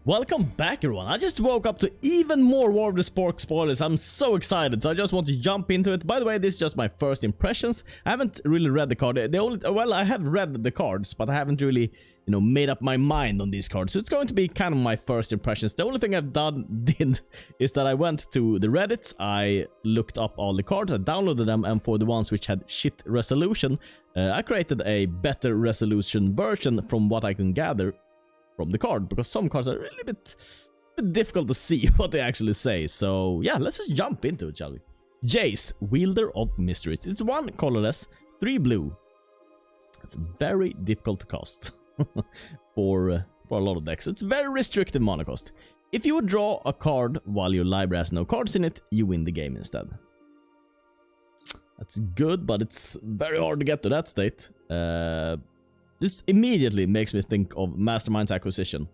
Welcome back everyone, I just woke up to even more War of the Spork spoilers. I'm so excited, so I just want to jump into it. By the way, this is just my first impressions. I haven't really read the card. Well, I have read the cards, but I haven't really, made up my mind on these cards. So it's going to be kind of my first impressions. The only thing I've did is that I went to the Reddit, I looked up all the cards, I downloaded them, and for the ones which had shit resolution, I created a better resolution version from what I can gather from the card, because some cards are really a bit difficult to see what they actually say. So yeah, let's just jump into it, shall we? Jace, Wielder of Mysteries. It's 1 colorless, 3 blue. It's very difficult to cast for a lot of decks. It's very restrictive mana cost. If you would draw a card while your library has no cards in it, you win the game instead. That's good, but it's very hard to get to that state. This immediately makes me think of Mastermind's Acquisition.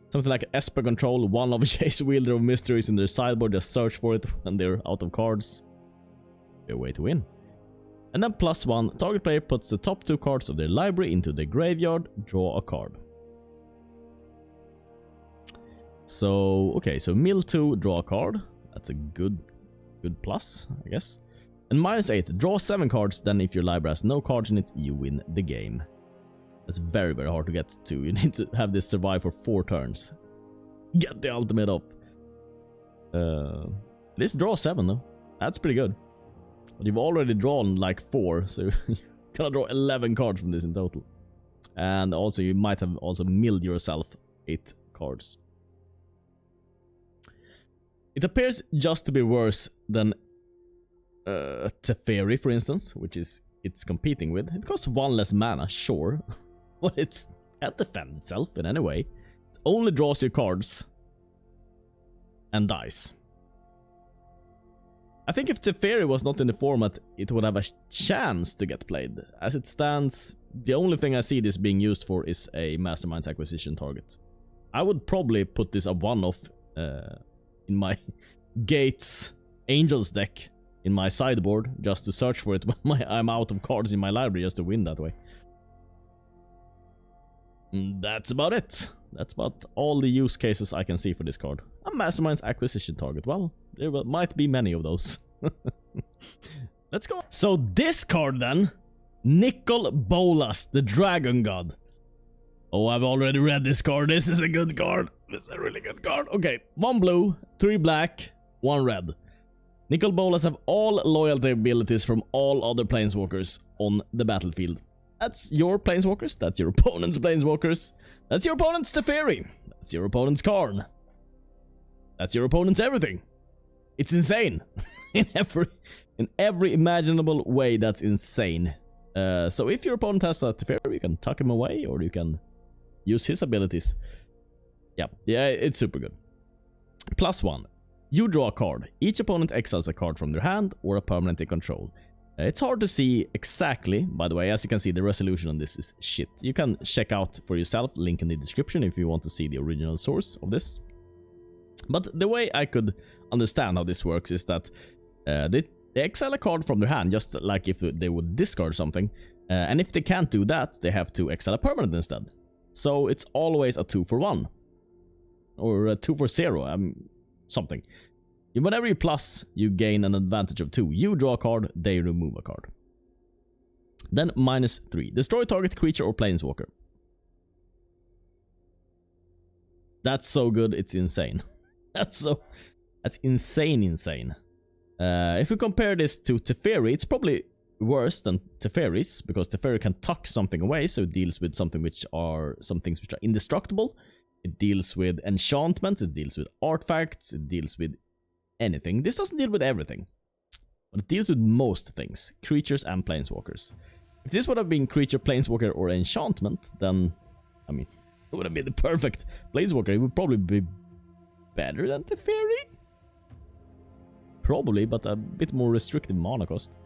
Something like Esper Control, one of Jace, Wielder of Mysteries in their sideboard, just search for it when they're out of cards. A way to win. And then +1, target player puts the top 2 cards of their library into the graveyard, draw a card. So, okay, so mill 2, draw a card. That's a good plus, I guess. And -8, draw 7 cards, then if your library has no cards in it, you win the game. That's very, very hard to get to. You need to have this survive for 4 turns. Get the ultimate up. This draw 7 though. That's pretty good. But you've already drawn like 4, so you gotta draw 11 cards from this in total. And also you might have also milled yourself 8 cards. It appears just to be worse than Teferi, for instance, which is it's competing with. It costs 1 less mana, sure. But it can't defend itself in any way. It only draws your cards and dies. I think if Teferi was not in the format, it would have a chance to get played. As it stands, the only thing I see this being used for is a Mastermind's Acquisition target. I would probably put this a one-off in my Gates Angels deck in my sideboard, just to search for it when I'm out of cards in my library, just to win that way. That's about it. That's about all the use cases I can see for this card. A Mastermind's Acquisition target. Well, there might be many of those. Let's go. So this card then, Narco Bolus, the Dragon God. Oh, I've already read this card. This is a good card. This is a really good card. Okay, 1 blue, 3 black, 1 red. Narco Bolus have all loyalty abilities from all other Planeswalkers on the battlefield. That's your Planeswalkers, that's your opponent's Planeswalkers, that's your opponent's Teferi, that's your opponent's Karn, that's your opponent's everything. It's insane. in every imaginable way, that's insane. So if your opponent has a Teferi, you can tuck him away, or you can use his abilities. Yeah, it's super good. +1. You draw a card. Each opponent exiles a card from their hand or a permanent in control. It's hard to see exactly, by the way. As you can see, the resolution on this is shit. You can check out for yourself, link in the description if you want to see the original source of this. But the way I could understand how this works is that they exile a card from their hand, just like if they would discard something. And if they can't do that, they have to exile a permanent instead. So it's always a 2 for 1. Or a 2 for 0, something. Whenever you plus, you gain an advantage of 2. You draw a card, they remove a card. Then -3. Destroy target creature or planeswalker. That's so good, it's insane. That's insane. If we compare this to Teferi, it's probably worse than Teferi's, because Teferi can tuck something away, so it deals with some things which are indestructible. It deals with enchantments, it deals with artifacts, it deals with anything. This doesn't deal with everything, but it deals with most things, creatures and planeswalkers. If this would have been creature, planeswalker, or enchantment, then, it would have been the perfect planeswalker. It would probably be better than Teferi. Probably, but a bit more restrictive mana cost.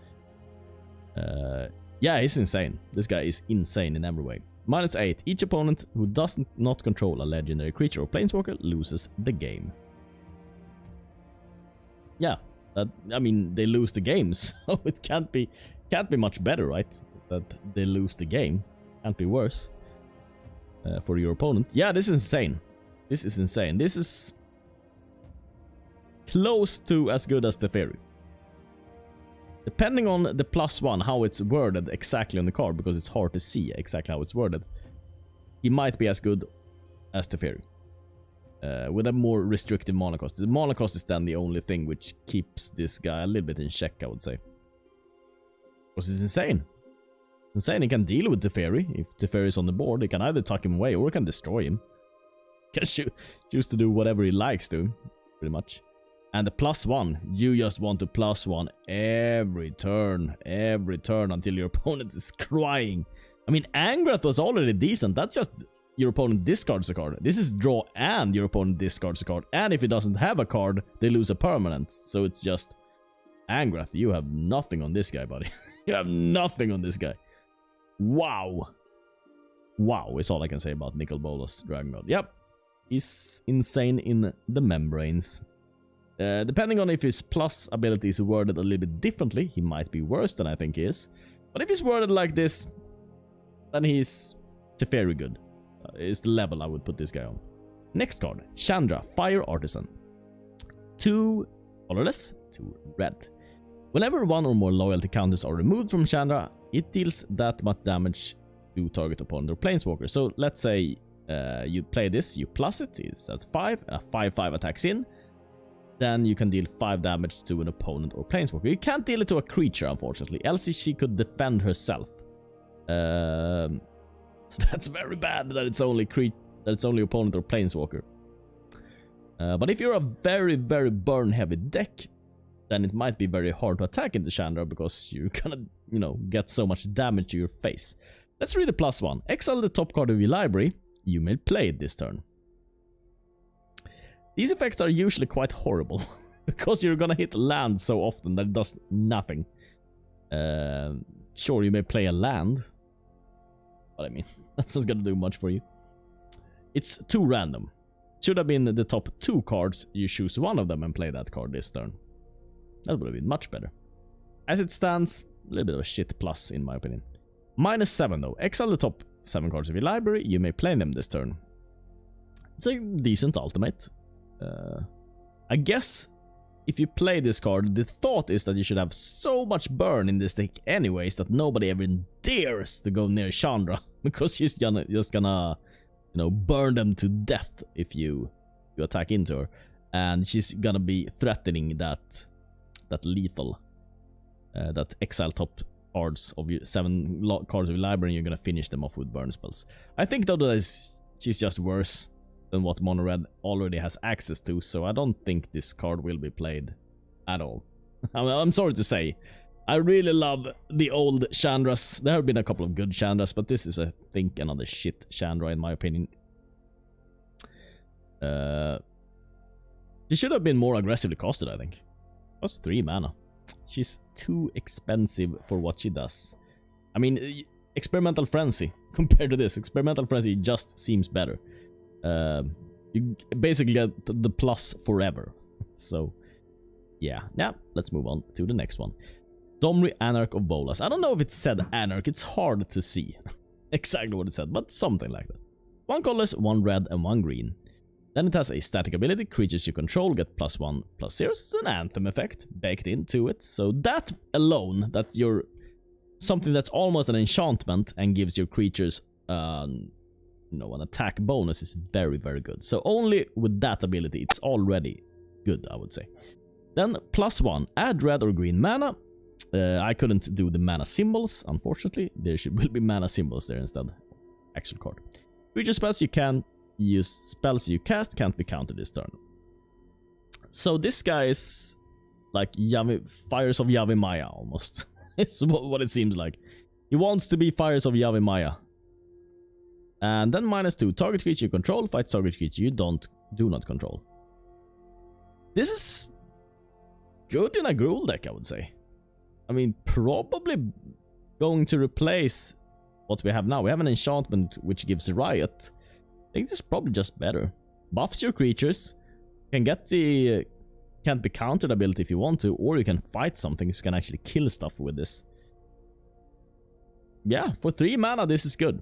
Yeah, he's insane. This guy is insane in every way. -8. Each opponent who does not control a legendary creature or planeswalker loses the game. Yeah, they lose the game, so it can't be much better, right? That they lose the game. Can't be worse for your opponent. Yeah, this is insane. This is insane. This is close to as good as the Teferi. Depending on the +1, how it's worded exactly on the card, because it's hard to see exactly how it's worded, he might be as good as the Teferi. With a more restrictive mana cost. The mana cost is then the only thing which keeps this guy a little bit in check, I would say. Because it's insane. Insane, he can deal with Teferi. If Teferi is on the board, he can either tuck him away or he can destroy him. He can choose to do whatever he likes to him, pretty much. And the +1, you just want to +1 every turn until your opponent is crying. I mean, Angrath was already decent. That's just your opponent discards a card. This is draw and your opponent discards a card. And if he doesn't have a card, they lose a permanent. So it's just Angrath, you have nothing on this guy, buddy. You have nothing on this guy. Wow. Wow is all I can say about Narco Bolus Dragon God. Yep. He's insane in the membranes. Depending on if his plus ability is worded a little bit differently, he might be worse than I think he is. But if he's worded like this, then he's very good. Is the level I would put this guy on. Next card, Shandra, Fire Artisan. 2 colorless, 2 red. Whenever one or more loyalty counters are removed from Shandra, it deals that much damage to target opponent or planeswalker. So let's say you play this, you plus it, it's at 5, a 5/5 attacks in. Then you can deal 5 damage to an opponent or planeswalker. You can't deal it to a creature, unfortunately, else she could defend herself. So that's very bad that it's only opponent or planeswalker. But if you're a very, very burn-heavy deck, then it might be very hard to attack into Shandra because you're gonna, get so much damage to your face. Let's read the +1. Exile the top card of your library. You may play it this turn. These effects are usually quite horrible because you're gonna hit land so often that it does nothing. Sure, you may play a land, but I mean, that's not gonna do much for you. It's too random. Should have been the top 2 cards. You choose one of them and play that card this turn. That would have been much better. As it stands, a little bit of a shit plus in my opinion. -7 though. Exile the top 7 cards of your library. You may play them this turn. It's a decent ultimate. I guess if you play this card, the thought is that you should have so much burn in this deck anyways that nobody ever dares to go near Shandra because she's just gonna burn them to death if you attack into her, and she's gonna be threatening that lethal, that exile top cards of your 7 cards of your library, and you're gonna finish them off with burn spells. I think though that she's just worse than what Mono Red already has access to, so I don't think this card will be played at all. I'm sorry to say. I really love the old Chandras. There have been a couple of good Chandras, but this is, I think, another shit Chandra in my opinion. She should have been more aggressively costed, I think. Cost 3 mana. She's too expensive for what she does. I mean, Experimental Frenzy compared to this. Experimental Frenzy just seems better. You basically get the plus forever. So, yeah. Now, let's move on to the next one. Domri, Anarch of Bolas. I don't know if it said Anarch. It's hard to see exactly what it said, but something like that. 1 colorless, 1 red, and 1 green. Then it has a static ability. Creatures you control get +1/+0. It's an Anthem effect baked into it. So that alone, that's your something that's almost an enchantment and gives your creatures an attack bonus is very, very good. So only with that ability, it's already good, I would say. Then +1, add red or green mana. I couldn't do the mana symbols, unfortunately. There will be mana symbols there instead. Actual card. Creature spells you can use, spells you cast can't be countered this turn. So this guy is like Fires of Yavimaya almost. It's what it seems like. He wants to be Fires of Yavimaya. And then -2, target creature you control fights target creature you do not control. This is good in a Gruul deck, I would say. I mean, probably going to replace what we have now. We have an enchantment which gives a riot. I think this is probably just better. Buffs your creatures. Can get the can't be countered ability if you want to, or you can fight something so you can actually kill stuff with this. Yeah, for 3 mana this is good.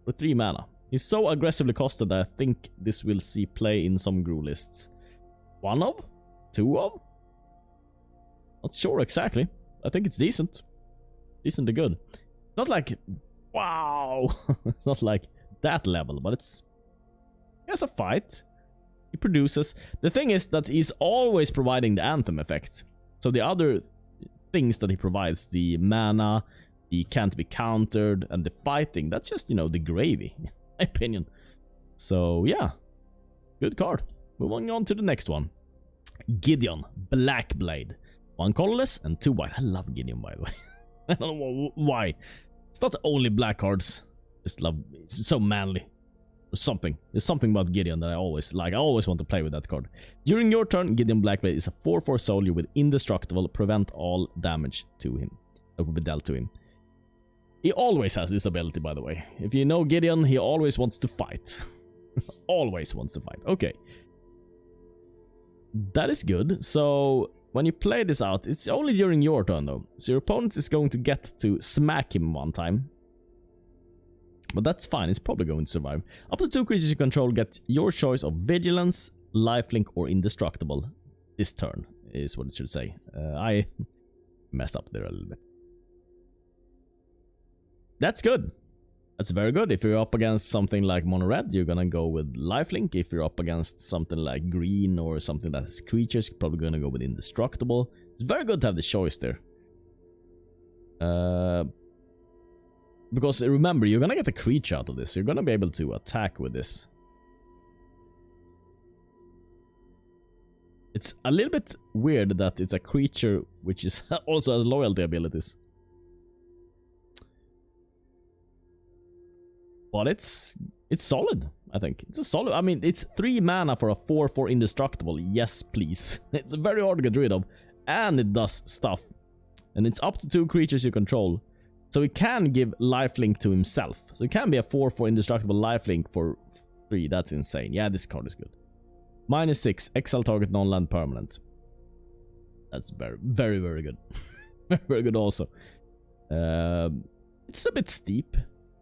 For 3 mana. He's so aggressively costed that I think this will see play in some Gru lists. 1 of? 2 of? Not sure exactly. I think it's decent. Decently good. Not like, wow! It's not like that level, but it's... He has a fight. He produces. The thing is that he's always providing the Anthem effect. So the other things that he provides, the mana, the can't be countered, and the fighting, that's just, you know, the gravy, in my opinion. So, yeah. Good card. Moving on to the next one. Gideon, Black Blade. 1 colorless and 2 white. I love Gideon, by the way. I don't know why. It's not only black cards. Just love, it's so manly. Or something. There's something about Gideon that I always like. I always want to play with that card. During your turn, Gideon Blackblade is a 4/4 soldier with indestructible. Prevent all damage to him. That will be dealt to him. He always has this ability, by the way. If you know Gideon, he always wants to fight. Always wants to fight. Okay. That is good. So, when you play this out, it's only during your turn, though. So your opponent is going to get to smack him 1 time. But that's fine, it's probably going to survive. Up to 2 creatures you control get your choice of Vigilance, Lifelink, or Indestructible. This turn is what it should say. I messed up there a little bit. That's good. That's very good. If you're up against something like Mono Red, you're gonna go with Lifelink. If you're up against something like Green or something that has creatures, you're probably gonna go with Indestructible. It's very good to have the choice there. Because remember, you're gonna get a creature out of this. You're gonna be able to attack with this. It's a little bit weird that it's a creature which is also has loyalty abilities. But it's solid, I think. It's a solid... I mean, it's 3 mana for a 4/4 indestructible. Yes, please. It's very hard to get rid of. And it does stuff. And it's up to 2 creatures you control. So he can give lifelink to himself. So it can be a 4/4 indestructible lifelink for 3. That's insane. Yeah, this card is good. -6, exile target non-land permanent. That's very, very, very good. Very, very good also. It's a bit steep,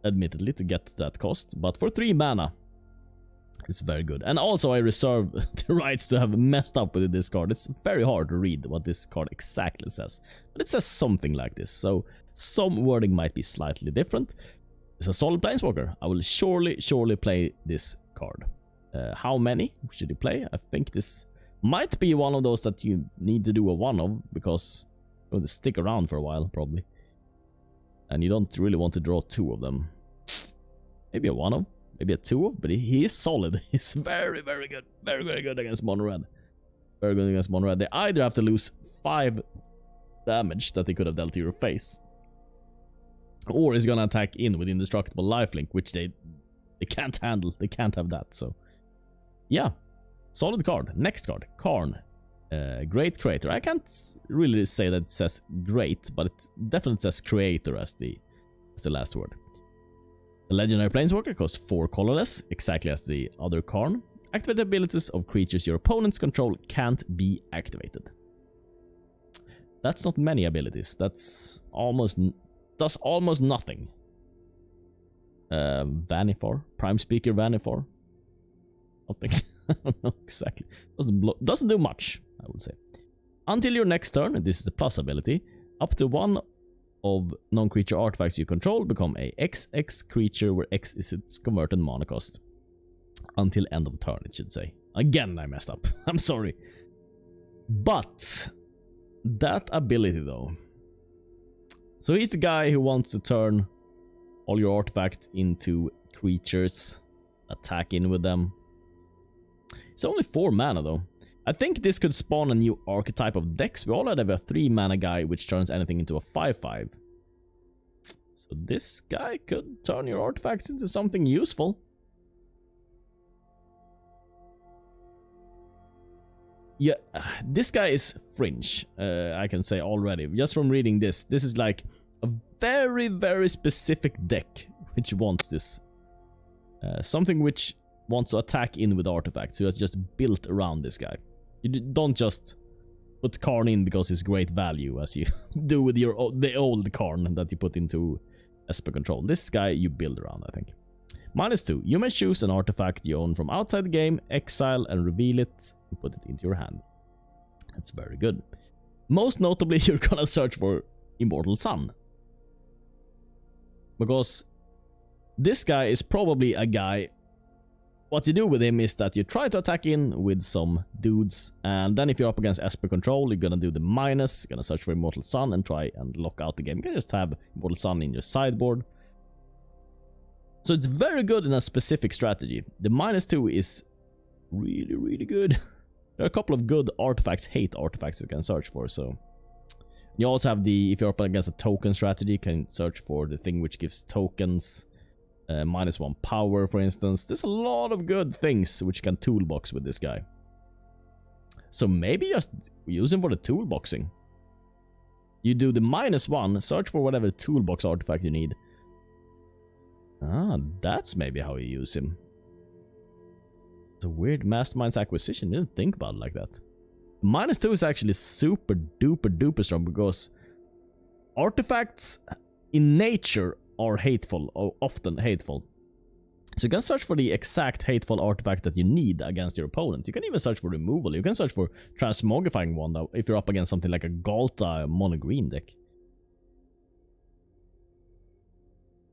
admittedly, to get that cost. But for 3 mana, it's very good. And also I reserve the rights to have messed up with this card. It's very hard to read what this card exactly says. But it says something like this. So some wording might be slightly different. It's a solid Planeswalker. I will surely play this card. How many should you play? I think this might be one of those that you need to do a 1 of, because you're going to stick around for a while, probably. And you don't really want to draw 2 of them. Maybe a 1 of, maybe a 2 of, but he is solid. He's very, very good. Very, very good against Mono Red. Very good against Mono Red. They either have to lose 5 damage that they could have dealt to your face, or he's gonna attack in with Indestructible Lifelink, which they can't handle. They can't have that, so... Yeah. Solid card. Next card. Karn. Great Creator. I can't really say that it says great, but it definitely says Creator as the last word. The Legendary Planeswalker costs 4 colorless, exactly as the other Karn. Activate abilities of creatures your opponents control can't be activated. That's not many abilities. That's almost... does almost nothing. Vanifor. Prime Speaker Vanifor. Nothing. I don't know exactly. Doesn't do much, I would say. Until your next turn, this is the plus ability, up to 1 of non-creature artifacts you control become a XX creature where X is its converted mana cost. Until end of turn, it should say. Again, I messed up. I'm sorry. But that ability, though. So he's the guy who wants to turn all your artifacts into creatures, attack in with them. It's only 4 mana, though. I think this could spawn a new archetype of decks. We already have a 3 mana guy which turns anything into a 5/5. So this guy could turn your artifacts into something useful. Yeah, this guy is fringe, I can say already. Just from reading this, this is like a very, very specific deck which wants this. Something which wants to attack in with artifacts, who has just built around this guy. You don't just put Karn in because it's great value, as you do with the old Karn that you put into Esper control. This guy you build around, I think. -2. You may choose an artifact you own from outside the game, exile and reveal it, and put it into your hand. That's very good. Most notably, you're gonna search for Immortal Sun. Because this guy is probably a guy... What you do with him is that you try to attack in with some dudes, and then if you're up against Esper control, you're gonna do the minus, you're gonna search for Immortal Sun and try and lock out the game. You can just have Immortal Sun in your sideboard. So it's very good in a specific strategy. The -2 is really, really good. There are a couple of good artifacts, hate artifacts you can search for, so... You also have the, if you're up against a token strategy, you can search for the thing which gives tokens. -1 power, for instance. There's a lot of good things which you can toolbox with this guy. So maybe just use him for the toolboxing. You do the -1, search for whatever toolbox artifact you need. Ah, that's maybe how you use him. It's a weird Mastermind's acquisition. Didn't think about it like that. -2 is actually super duper duper strong because artifacts in nature are hateful, or often hateful. So you can search for the exact hateful artifact that you need against your opponent. You can even search for removal. You can search for transmogrifying one if you're up against something like a Galta mono green deck.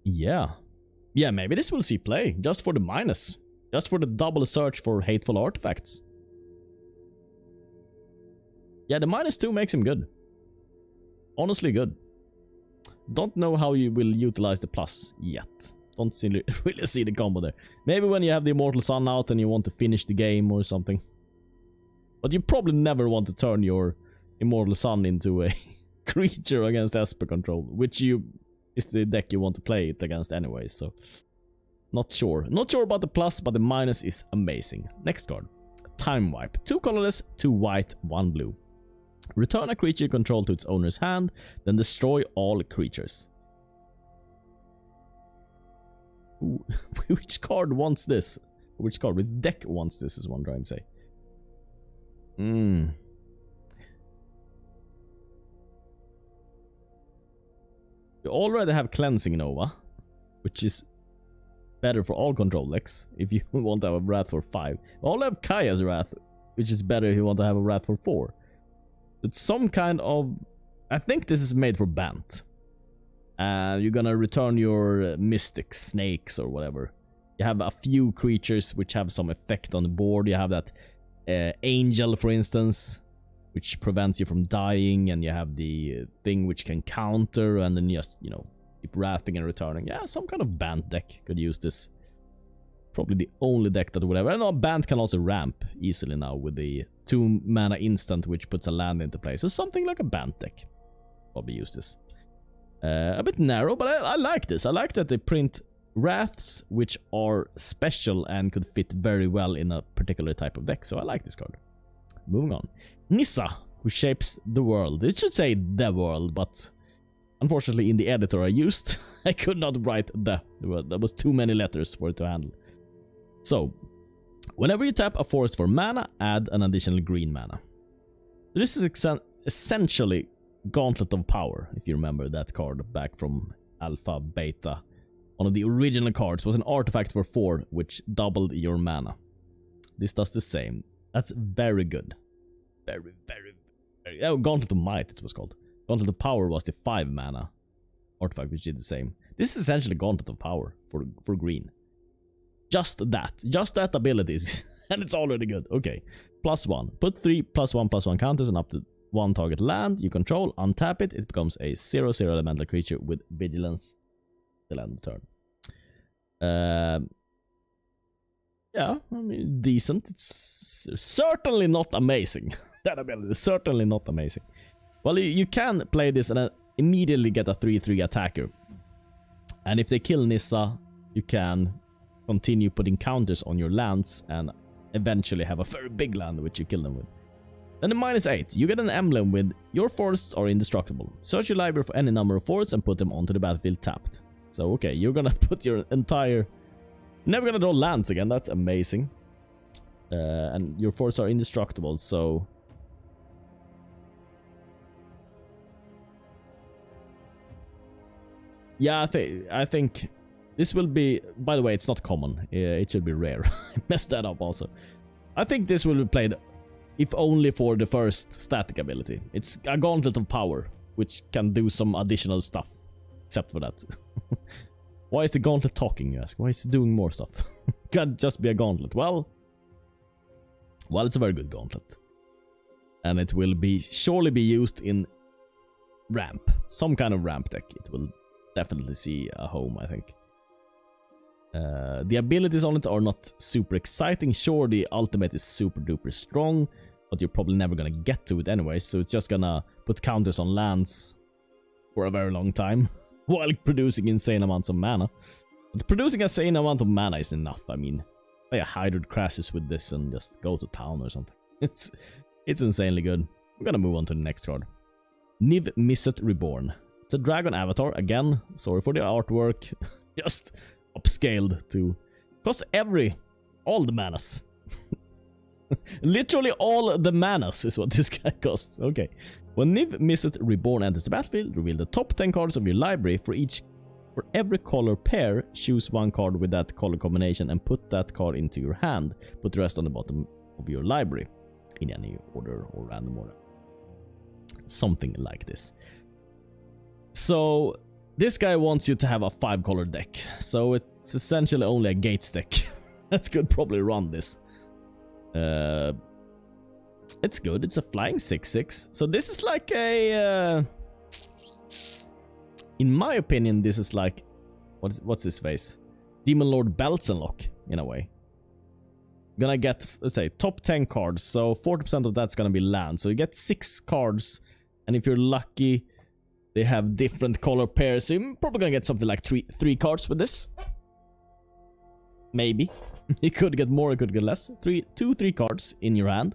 Yeah. Yeah, maybe this will see play just for the minus. Just for the double search for hateful artifacts. Yeah, the -2 makes him good. Honestly good. Don't know how you will utilize the plus yet. Don't really see the combo there. Maybe when you have the Immortal Sun out and you want to finish the game or something. But you probably never want to turn your Immortal Sun into a creature against Esper control, which is the deck you want to play it against anyway, so... Not sure. Not sure about the plus, but the minus is amazing. Next card. Time Wipe. 2 colorless, 2 white, 1 blue. Return a creature you control to its owner's hand, then destroy all creatures. Ooh, which card wants this? Which card? Which deck wants this is what I'm trying to say. You already have Cleansing Nova, which is better for all control decks if you want to have a Wrath for 5. You all have Kaya's Wrath, which is better if you want to have a Wrath for 4. It's some kind of... I think this is made for Bant. You're gonna return your Mystics, Snakes or whatever. You have a few creatures which have some effect on the board. You have that Angel, for instance, which prevents you from dying, and you have the thing which can counter, and then just, you know, keep wrathing and returning. Yeah, some kind of Bant deck could use this. Probably the only deck that would have. I know Bant can also ramp easily now with the 2 mana instant which puts a land into play. So something like a Bant deck. Probably use this. A bit narrow, but I like this. I like that they print Wraths which are special and could fit very well in a particular type of deck. So I like this card. Moving on. Nissa, who shapes the world. It should say the world, but unfortunately in the editor I used, I could not write the world. There was too many letters for it to handle. So, whenever you tap a forest for mana, add an additional green mana. This is essentially Gauntlet of Power, if you remember that card back from Alpha, Beta. One of the original cards was an artifact for 4, which doubled your mana. This does the same. That's very good. Very, very, very... Oh, Gauntlet of Might it was called. Gauntlet of Power was the 5 mana artifact, which did the same. This is essentially Gauntlet of Power for green. Just that abilities, and it's already good. Okay, +1. Put 3 +1/+1 counters on up to 1 target land you control. Untap it. It becomes a 0/0 elemental creature with vigilance till end of turn. Yeah, I mean, decent. It's certainly not amazing. That ability is certainly not amazing. Well, you can play this and immediately get a 3/3 attacker. And if they kill Nissa, you can continue putting counters on your lands and eventually have a very big land which you kill them with. Then the -8, you get an emblem with your forests are indestructible. Search your library for any number of forests and put them onto the battlefield tapped. So okay, you're gonna put your entire... Never gonna draw lands again, that's amazing. And your forests are indestructible, so... Yeah, I think This will be, by the way, it's not common. It should be rare. I messed that up also. I think this will be played, if only for the first static ability. It's a Gauntlet of Power, which can do some additional stuff, except for that. Why is the Gauntlet talking, you ask? Why is it doing more stuff? Can't just be a Gauntlet. Well, it's a very good Gauntlet. And it will be surely be used in ramp. Some kind of ramp deck. It will definitely see a home, I think. The abilities on it are not super exciting. Sure, the ultimate is super duper strong, but you're probably never gonna get to it anyway, so it's just gonna put counters on lands for a very long time while producing insane amounts of mana. But producing an insane amount of mana is enough. I mean, play a Hydroid Crassus with this and just go to town or something. It's insanely good. We're gonna move on to the next card. Niv Mizzet Reborn. It's a dragon avatar. Again, sorry for the artwork. Just upscaled to cost all the manas. Literally all the manas is what this guy costs. Okay. When Niv Mizzet Reborn enters the battlefield, reveal the top 10 cards of your library. For every color pair, choose one card with that color combination and put that card into your hand. Put the rest on the bottom of your library in any order or random order. Something like this. So this guy wants you to have a 5-color deck, so it's essentially only a Gates deck. That could probably run this. It's good. It's a flying 6/6. So this is like a... in my opinion, this is like... What's his face? Demon Lord Belzenlock, in a way. Gonna get, let's say, top 10 cards, so 40% of that's gonna be land. So you get 6 cards, and if you're lucky... they have different color pairs. So you're probably gonna get something like three cards with this. Maybe. You could get more, you could get less. 3 cards in your hand.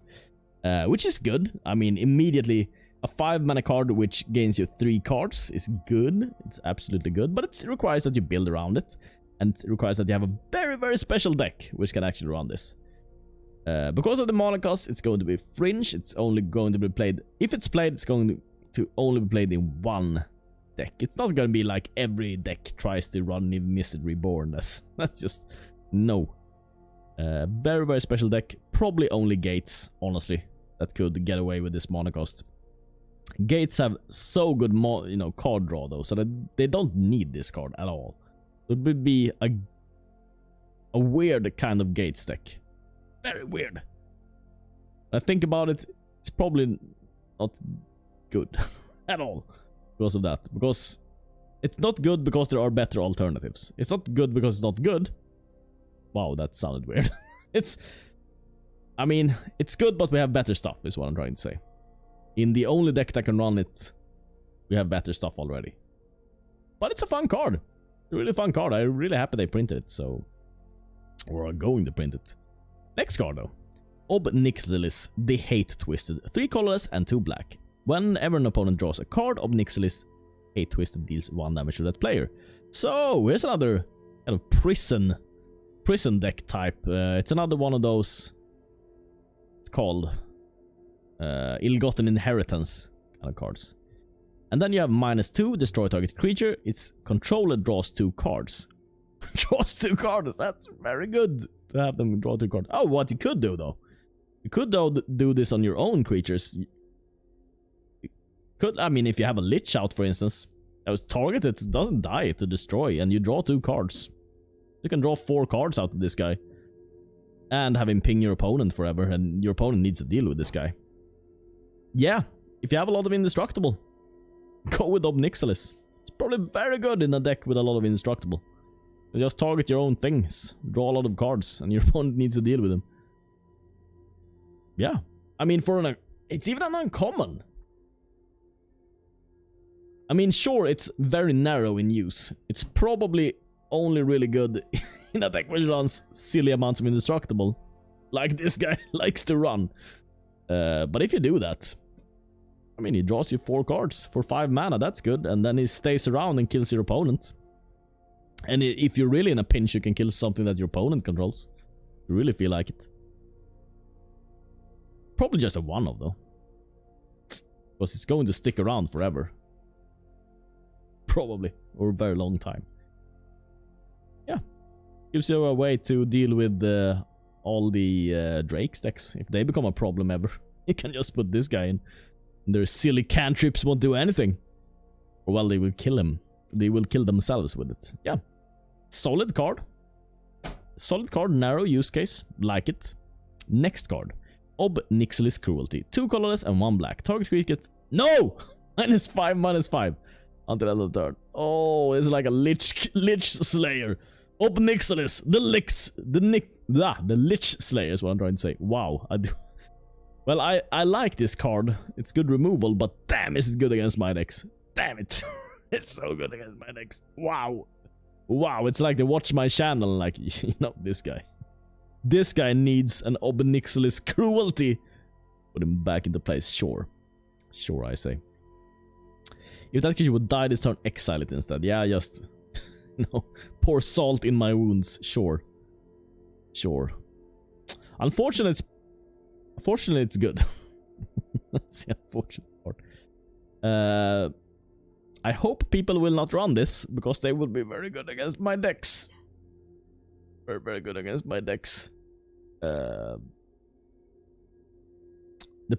Which is good. I mean, immediately, a 5-mana card which gains you 3 cards is good. It's absolutely good. But it requires that you build around it. And it requires that you have a very, very special deck which can actually run this. Because of the mana cost, it's going to be fringe. It's only going to be played... if it's played, it's going to only be played in one deck. It's not gonna be like every deck tries to run Niv Mizzet Reborn. That's just no. Very, very special deck. Probably only Gates, honestly, that could get away with this mana cost. Gates have so good card draw though, so that they don't need this card at all. It would be a weird kind of Gates deck. Very weird. I think about it, it's probably not good at all because of that. Because it's not good because there are better alternatives. It's not good because it's not good. Wow, that sounded weird. I mean, it's good, but we have better stuff, is what I'm trying to say. In the only deck that can run it, we have better stuff already. But it's a fun card. It's a really fun card. I'm really happy they printed it, so... or are going to print it. Next card, though. Ob Nixilis, the Hate Twisted. 3 colorless and 2 black. Whenever an opponent draws a card, Ob Nixilis, Hate Twisted deals 1 damage to that player. So, here's another kind of prison deck type. It's another one of those... it's called... Ill-Gotten Inheritance kind of cards. And then you have -2, destroy target creature. Its controller draws 2 cards. Draws 2 cards, that's very good to have them draw 2 cards. Oh, what you could do though. You could do this on your own creatures. I mean, if you have a Lich out, for instance, that was targeted, it doesn't die to destroy, and you draw 2 cards. You can draw 4 cards out of this guy. And have him ping your opponent forever, and your opponent needs to deal with this guy. Yeah, if you have a lot of indestructible, go with Ob Nixilis. It's probably very good in a deck with a lot of indestructible. You just target your own things, draw a lot of cards, and your opponent needs to deal with them. Yeah, I mean, it's even an uncommon. I mean, sure, it's very narrow in use. It's probably only really good in a deck which runs silly amounts of indestructible, like this guy likes to run. But if you do that, I mean, he draws you 4 cards for 5 mana, that's good, and then he stays around and kills your opponent. And if you're really in a pinch, you can kill something that your opponent controls. You really feel like it. Probably just a 1-off though, because it's going to stick around forever. Probably, or a very long time. Gives you a way to deal with all the Drake's decks. If they become a problem ever, you can just put this guy in. Their silly cantrips won't do anything. Or well, they will kill him. They will kill themselves with it. Yeah. Solid card. Solid card, narrow use case. Like it. Next card. Obnixilis Cruelty. 2 colorless and 1 black. Target creature gets... No! -5, -5. Until end of turn. Oh, it's like a Lich Slayer. Obnixilis. The Lich Slayer is what I'm trying to say. Wow. I do. Well, I like this card. It's good removal, but damn, is it good against my decks. Damn it. It's so good against my decks. Wow. Wow, it's like they watch my channel like, you know, this guy. This guy needs an Obnixilis Cruelty. Put him back into place, sure. Sure, I say. If that creature would die this turn, exile it instead. Yeah, just... no, pour salt in my wounds, sure. Sure. Unfortunately, it's good. That's the unfortunate part. I hope people will not run this, because they will be very good against my decks. Very, very good against my decks. The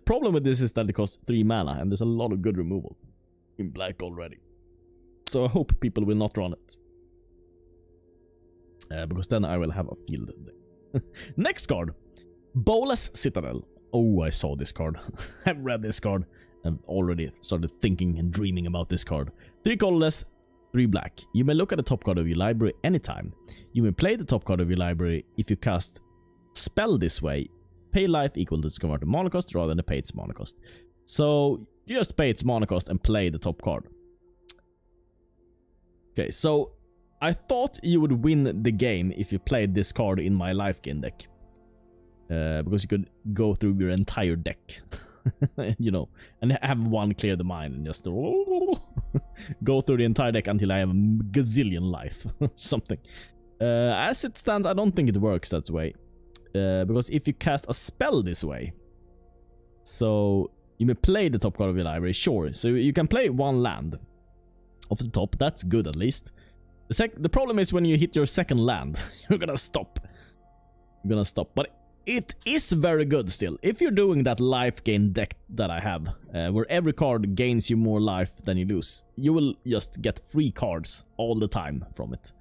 problem with this is that it costs 3 mana, and there's a lot of good removal in black already. So I hope people will not run it. Because then I will have a field day. Next card. Bolus Citadel. Oh, I saw this card. I've read this card. I've already started thinking and dreaming about this card. 3 colorless, 3 black. You may look at the top card of your library anytime. You may play the top card of your library if you cast spell this way. Pay life equal to its converted mana cost rather than pay its mana cost. So you just pay its mana cost and play the top card. Okay, so I thought you would win the game if you played this card in my life gain deck. Because you could go through your entire deck. You know, and have one clear the mind and just go through the entire deck until I have a gazillion life. Something. As it stands, I don't think it works that way. Because if you cast a spell this way, so you may play the top card of your library, sure. So you can play 1 land off the top. That's good at least. The problem is when you hit your second land, you're gonna stop. You're gonna stop. But it is very good still. If you're doing that life gain deck that I have, where every card gains you more life than you lose, you will just get free cards all the time from it.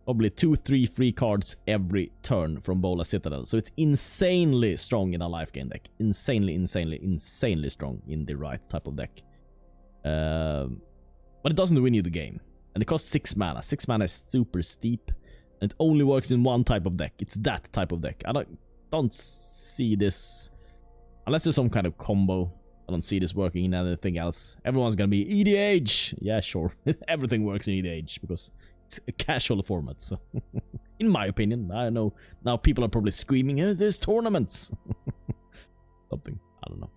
Probably 2-3 free cards every turn from Bolus Citadel. So it's insanely strong in a life gain deck. Insanely strong in the right type of deck. But it doesn't win you the game. And it costs 6 mana. 6 mana is super steep. And it only works in one type of deck. It's that type of deck. I don't see this... Unless there's some kind of combo. I don't see this working in anything else. Everyone's gonna be EDH! Yeah, sure. Everything works in EDH because it's a casual format, so... in my opinion. I know now people are probably screaming, there's tournaments! Something. I don't know.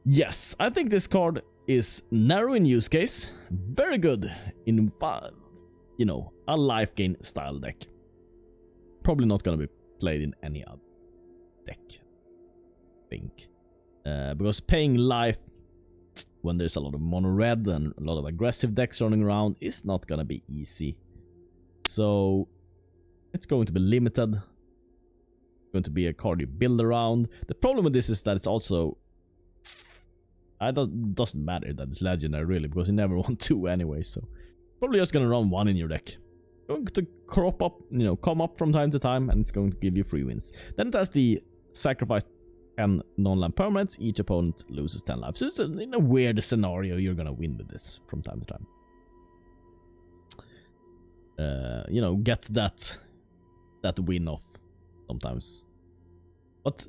Yes, I think this card is narrow in use case. Very good in, you know, a life gain style deck. Probably not gonna be played in any other deck, I think. Because paying life when there's a lot of mono red and a lot of aggressive decks running around is not gonna be easy. So it's going to be limited. It's going to be a card you build around. The problem with this is that it's also... It doesn't matter that it's legendary really, because you never want 2 anyway, so probably just gonna run 1 in your deck. Going to crop up, you know, come up from time to time, and it's going to give you free wins. Then it has the sacrifice 10 non-land permanents. Each opponent loses 10 life. So it's in a weird scenario you're gonna win with this from time to time. You know, get that win off sometimes. But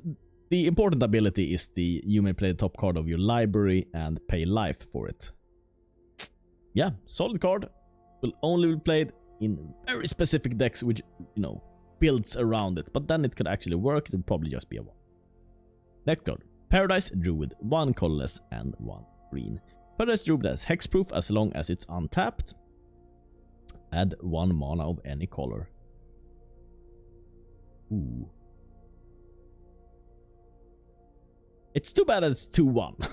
the important ability is you may play the top card of your library and pay life for it. Yeah, solid card. Will only be played in very specific decks which, you know, builds around it. But then it could actually work. It would probably just be a 1. Next card. Paradise Druid. 1 colorless and 1 green. Paradise Druid has hexproof as long as it's untapped. Add 1 mana of any color. Ooh. It's too bad that it's 2-1.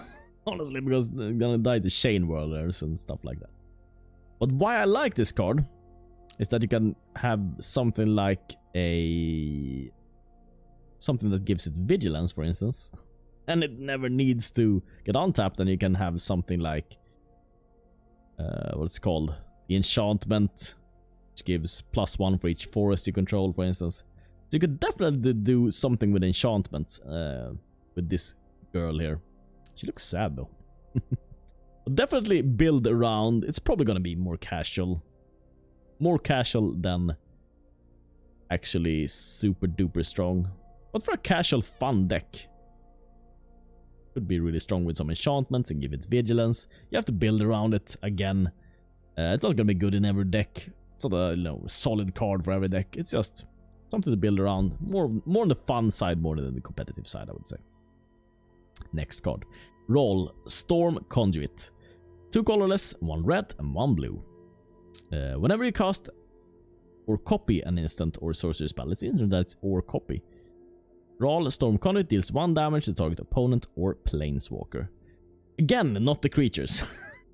Honestly, because they're gonna die to Chain Whirlers and stuff like that. But why I like this card is that you can have something like something that gives it vigilance, for instance, and it never needs to get untapped. And you can have something like what's called the enchantment, which gives +1 for each forest you control, for instance. So you could definitely do something with enchantments with this girl here. She looks sad though. But definitely build around. It's probably gonna be more casual than actually super duper strong. But for a casual fun deck, could be really strong with some enchantments and give it vigilance. You have to build around it again. It's not gonna be good in every deck. It's not a solid card for every deck. It's just something to build around. More on the fun side more than the competitive side, I would say. Next card. Roll Storm Conduit. 2 colorless, 1 red, and 1 blue. Whenever you cast or copy an instant or sorcery spell, it's either that's or copy. Roll Storm Conduit deals 1 damage to target opponent or planeswalker. Again, not the creatures.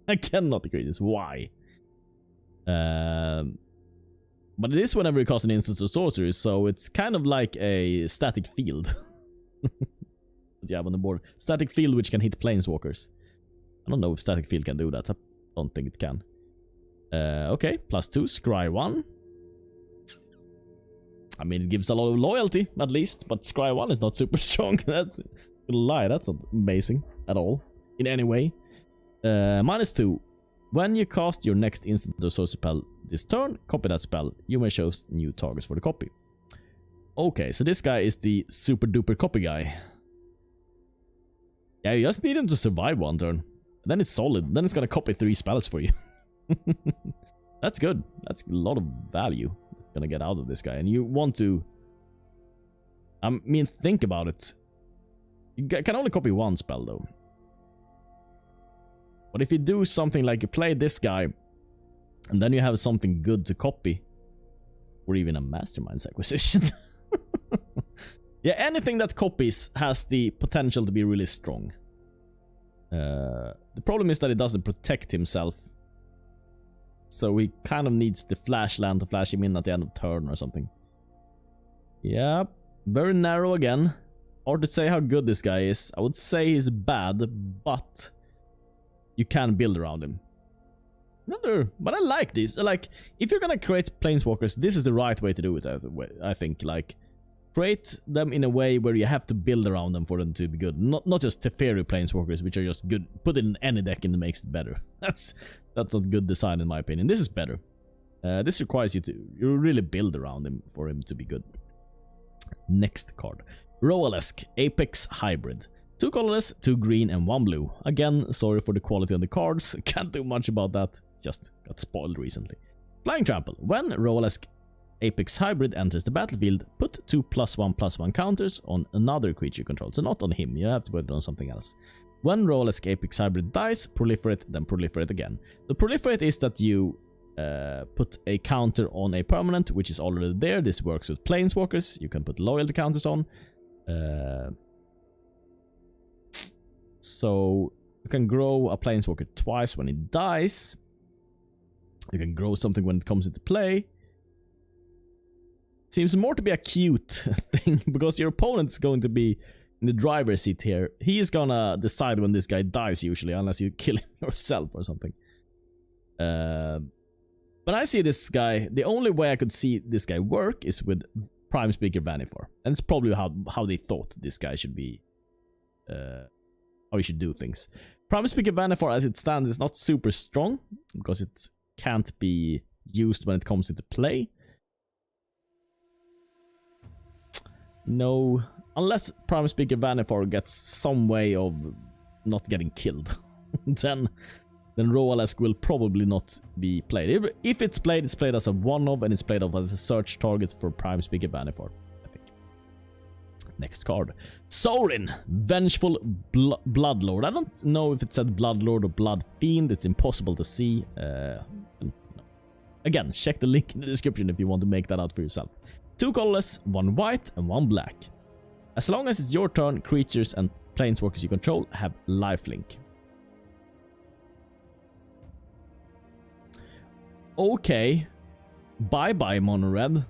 Again, not the creatures. Why? But it is whenever you cast an instant or sorcery, so it's kind of like a static field. That you have on the board. Static field which can hit planeswalkers. I don't know if static field can do that. I don't think it can. Okay, +2, scry 1. I mean, it gives a lot of loyalty, at least, but scry 1 is not super strong. That's a lie. That's not amazing at all, in any way. -2. When you cast your next instant or sorcery spell this turn, copy that spell. You may choose new targets for the copy. Okay, so this guy is the super duper copy guy. Yeah, you just need him to survive 1 turn. Then it's solid. Then it's gonna copy 3 spells for you. That's good. That's a lot of value you're gonna get out of this guy. And you want to... I mean, think about it. You can only copy 1 spell, though. But if you do something like you play this guy, and then you have something good to copy, or even a Mastermind's acquisition. Yeah, anything that copies has the potential to be really strong. The problem is that it doesn't protect himself. So he kind of needs the flash land to flash him in at the end of turn or something. Yeah, very narrow again. Hard to say how good this guy is. I would say he's bad, but you can build around him. But I like this. Like, if you're gonna create planeswalkers, this is the right way to do it, I think. Like, create them in a way where you have to build around them for them to be good. Not just Teferi planeswalkers, which are just good. Put it in any deck and it makes it better. That's not good design in my opinion. This is better. This requires you really build around him for him to be good. Next card. Roalesque Apex Hybrid. 2 colorless, 2 green, and 1 blue. Again, sorry for the quality on the cards. Can't do much about that. Just got spoiled recently. Flying Trample. When Roalesque Apex Hybrid enters the battlefield, put 2 +1/+1 counters on another creature you control. So not on him, you have to put it on something else. When Roalesque Apex Hybrid dies, proliferate, then proliferate again. The proliferate is that you put a counter on a permanent, which is already there. This works with planeswalkers. You can put loyalty counters on. So you can grow a planeswalker twice when it dies. You can grow something when it comes into play. Seems more to be a cute thing, because your opponent's going to be in the driver's seat here. He's gonna decide when this guy dies usually, unless you kill him yourself or something. But I see this guy, the only way I could see this guy work is with Prime Speaker Vanifor. And it's probably how they thought this guy should be, how he should do things. Prime Speaker Vanifor as it stands is not super strong, because it can't be used when it comes into play. No, unless Prime Speaker Vanifor gets some way of not getting killed, then Roalesque will probably not be played. If it's played as a one-of, and it's played off as a search target for Prime Speaker Vanifor, I think. Next card. Soren, Vengeful Bloodlord. I don't know if it said Bloodlord or Blood Fiend. It's impossible to see. Again, check the link in the description if you want to make that out for yourself. 2 colorless, 1 white, and 1 black. As long as it's your turn, creatures and planeswalkers you control have lifelink. Okay. Bye-bye, Mono Red.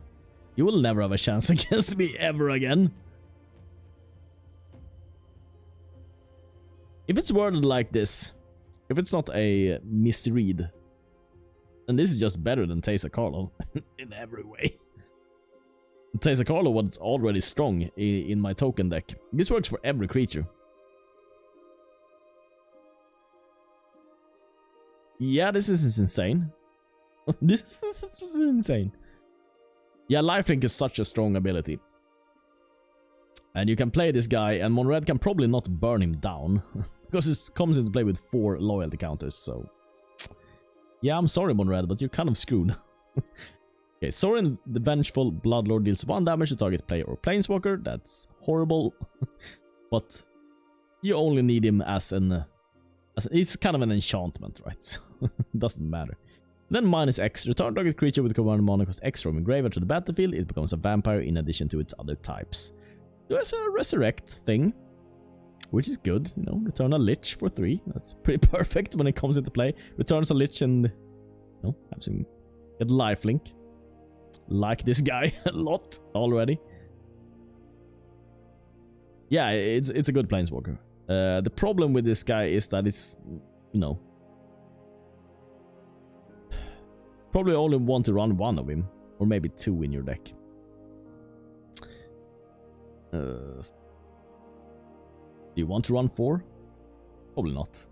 You will never have a chance against me ever again. If it's worded like this, if it's not a misread, then this is just better than Tesa Carlo in every way. Tesa Carlo was already strong in my token deck. This works for every creature. Yeah, this is insane. This is insane. Yeah, Lifelink is such a strong ability. And you can play this guy, and Monred can probably not burn him down. Because it comes into play with 4 loyalty counters, so... Yeah, I'm sorry, Monred, but you're kind of screwed. Okay, Soren the Vengeful Bloodlord deals 1 damage to target player or planeswalker. That's horrible. But you only need him as an... he's kind of an enchantment, right? Doesn't matter. Then -X. Return target creature with command mana cost X from a graveyard to the battlefield. It becomes a vampire in addition to its other types. There's a resurrect thing, which is good. You know, return a lich for 3. That's pretty perfect when it comes into play. Returns a lich and, you know, have some get lifelink. Like this guy a lot already. Yeah, it's a good planeswalker. The problem with this guy is that it's, you know, probably only want to run 1 of him, or maybe 2 in your deck. Do you want to run 4? Probably not.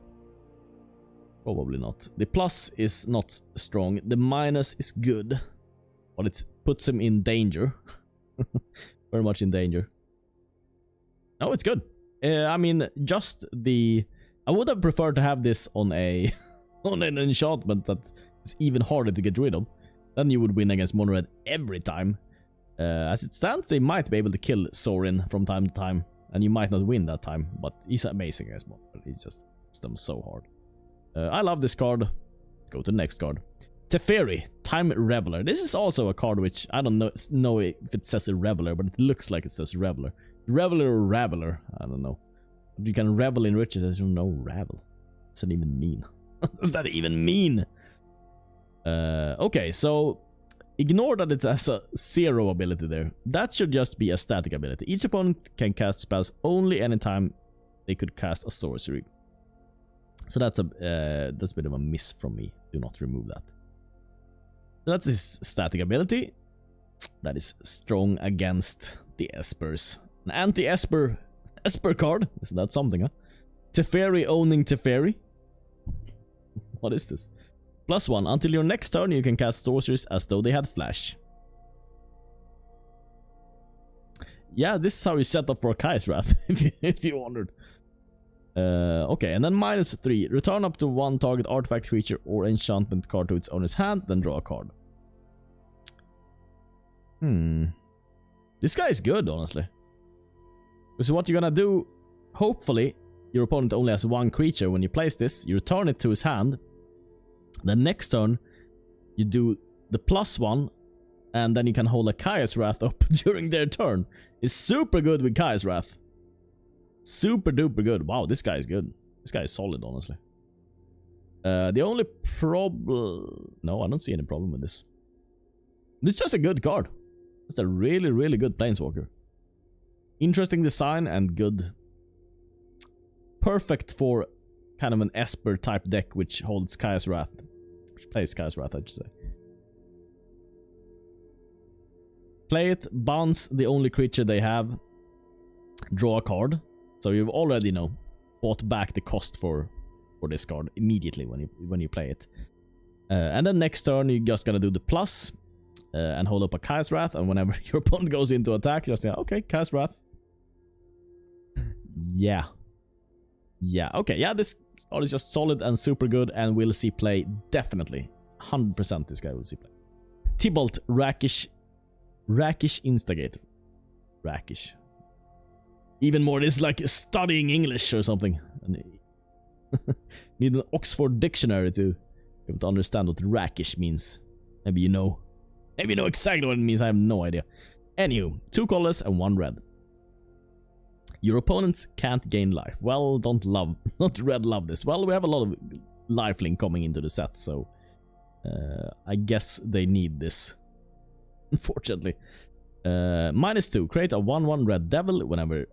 Probably not. The plus is not strong. The minus is good, but it puts him in danger. Very much in danger. No, it's good. I mean, just the... I would have preferred to have this on a on an enchantment that is even harder to get rid of. Then you would win against Mono-Red every time. As it stands, they might be able to kill Soren from time to time, and you might not win that time, but he's amazing against Mono-Red. He's just hits them so hard. I love this card. Go to the next card. Teferi, Time Reveler. This is also a card which I don't know if it says a Reveler, but it looks like it says Reveler. Reveler or Raveler, I don't know. You can revel in riches, I don't know, ravel. What does that even mean? What does that even mean? Okay, so ignore that it has a 0 ability there. That should just be a static ability. Each opponent can cast spells only anytime they could cast a sorcery. So that's a bit of a miss from me. Do not remove that. So that's his static ability. That is strong against the Espers. An anti-Esper card. Isn't that something, huh? Teferi owning Teferi. What is this? +1. Until your next turn, you can cast sorceries as though they had flash. Yeah, this is how you set up for a Kai's Wrath, if you wondered. Okay, and then -3. Return up to 1 target artifact, creature, or enchantment card to its owner's hand, then draw a card. This guy is good, honestly. So what you're gonna do, hopefully, your opponent only has 1 creature when you place this. You return it to his hand. The next turn, you do the +1, and then you can hold a Kai's Wrath up during their turn. It's super good with Kai's Wrath. Super duper good. Wow, this guy is good. This guy is solid, honestly. The only problem... No, I don't see any problem with this. It's just a good card. It's a really, really good Planeswalker. Interesting design and good. Perfect for kind of an Esper type deck which holds Kai's Wrath. Which plays Kai's Wrath, I should say. Play it, bounce the only creature they have. Draw a card. So you've already, you know, bought back the cost for this card immediately when you play it. And then next turn you're just gonna do the plus and hold up a Kai's Wrath, and whenever your opponent goes into attack, you just say, okay, Kai's Wrath. Yeah. Yeah, okay, yeah, this card is just solid and super good, and we'll see play, definitely. 100% this guy will see play. Tybalt, Rakish Instigator. Rakish. Even more, this is like studying English or something. Need an Oxford dictionary to be able to understand what Rakish means. Maybe you know. Maybe you know exactly what it means, I have no idea. Anywho, 2 colors and 1 red. Your opponents can't gain life. Well, not red love this. Well, we have a lot of lifelink coming into the set, so I guess they need this. unfortunately. -2. Create a 1/1 red devil whenever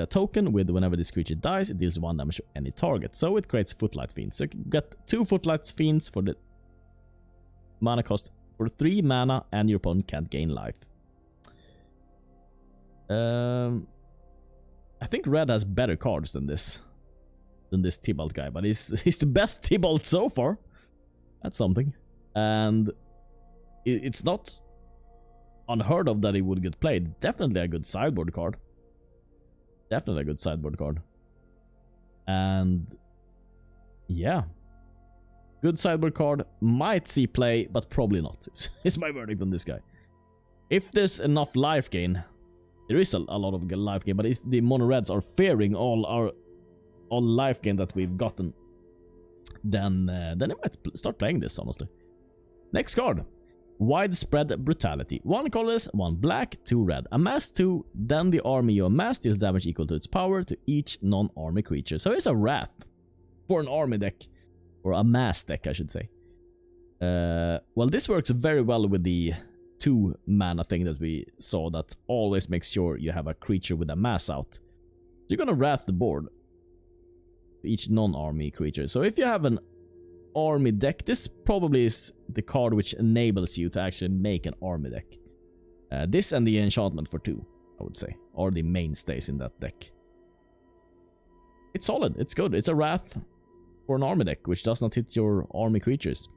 token with whenever this creature dies, it deals 1 damage to any target. So it creates Footlight Fiends. So you get 2 Footlight Fiends for the mana cost for 3 mana, and your opponent can't gain life. I think red has better cards than this Tibalt guy, but he's the best Tibalt so far. That's something. And it's not unheard of that he would get played. Definitely a good sideboard card. Definitely a good sideboard card. And yeah, good sideboard card. Might see play, but probably not. It's my verdict on this guy. If there's enough life gain, there is a lot of life gain, but if the mono reds are fearing all life gain that we've gotten, then they might start playing this, honestly. Next card. Widespread Brutality. 1 colorless, 1 black, 2 red. Amass 2, then the army you amass deals damage equal to its power to each non-army creature. So it's a Wrath for an army deck. Or a mass deck, I should say. Well, this works very well with the 2 mana thing that we saw that always makes sure you have a creature with a mass out. So you're gonna Wrath the board. Each non-army creature. So if you have an army deck, this probably is the card which enables you to actually make an army deck. This and the enchantment for 2, I would say, are the mainstays in that deck. It's solid, it's good. It's a Wrath for an army deck which does not hit your army creatures.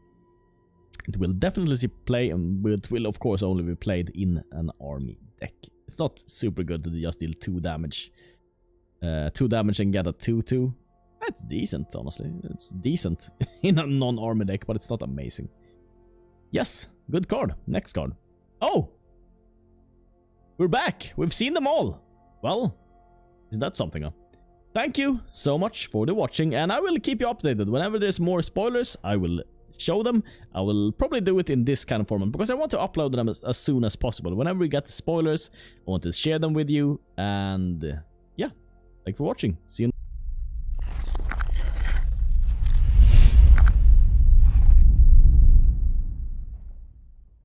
It will definitely see play, and it will of course only be played in an army deck. It's not super good to just deal 2 damage. 2 damage and get a 2/2. That's decent, honestly. It's decent in a non-army deck, but it's not amazing. Yes, good card. Next card. Oh! We're back! We've seen them all! Well, is that something, huh? Thank you so much for the watching, and I will keep you updated. Whenever there's more spoilers, I will show them. I will probably do it in this kind of format, because I want to upload them as soon as possible. Whenever we get the spoilers, I want to share them with you, and yeah. Thanks for watching. See you